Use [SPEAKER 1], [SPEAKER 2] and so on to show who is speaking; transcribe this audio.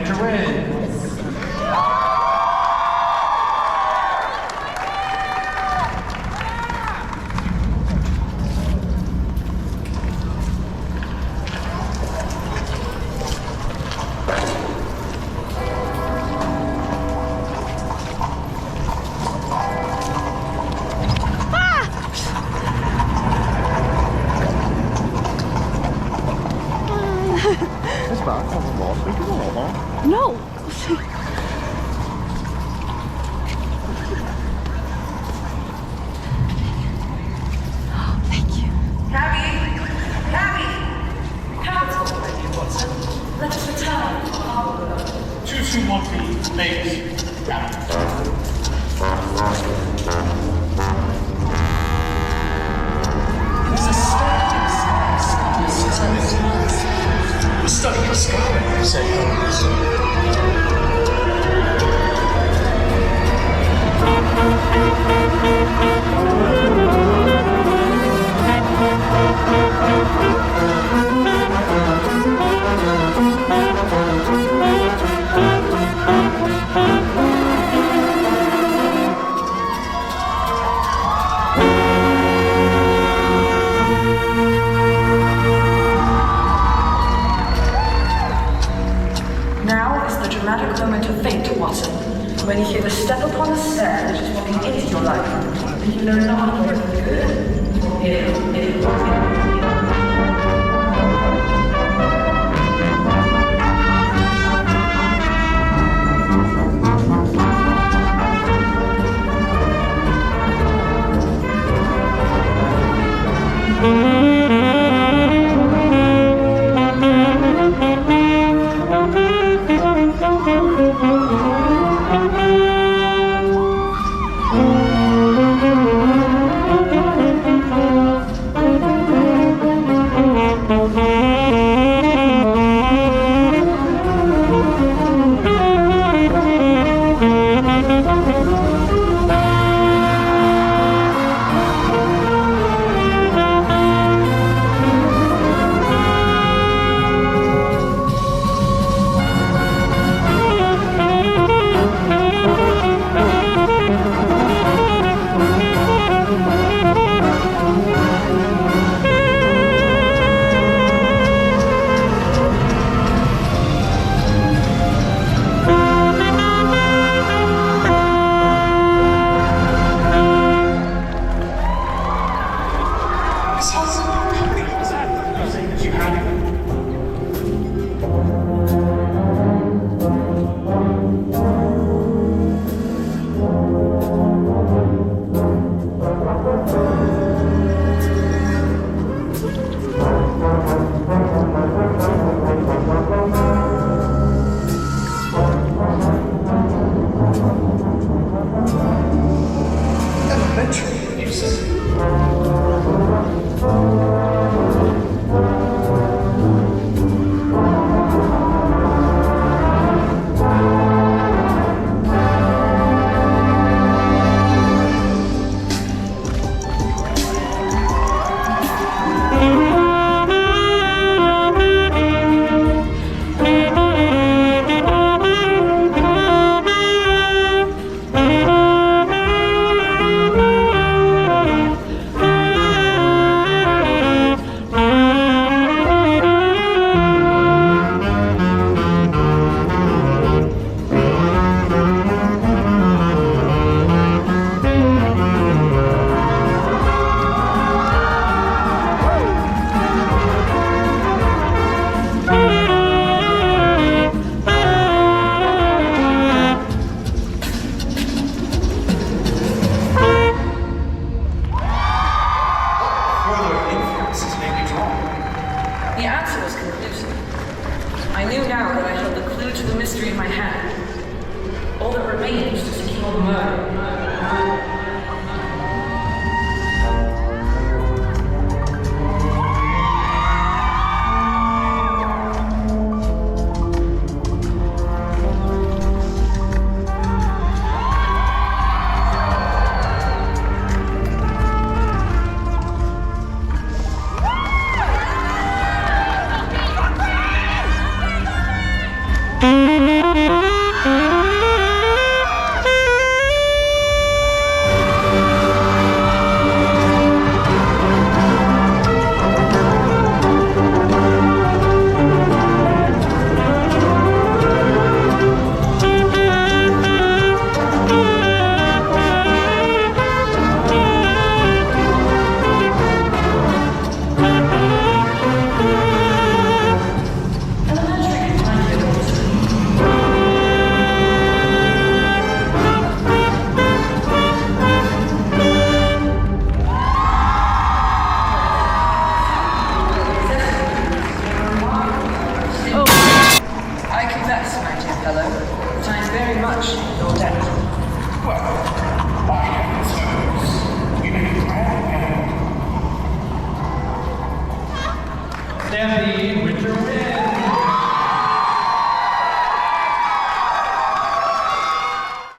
[SPEAKER 1] Ranger wins.
[SPEAKER 2] It's back on the last week, isn't it, man?
[SPEAKER 3] No. Thank you.
[SPEAKER 4] Cabby! Cabby! Capital, Lady Watson. Let us return to Harbour.
[SPEAKER 5] 221B, ladies.
[SPEAKER 4] It's a static size.
[SPEAKER 5] We're studying the sky, say.
[SPEAKER 4] Now is the dramatic moment of fate, Watson. When you hear the step upon the stair that is walking into your life, and you know not whether it's good or ill.
[SPEAKER 5] Elementary, you say?
[SPEAKER 1] have the winter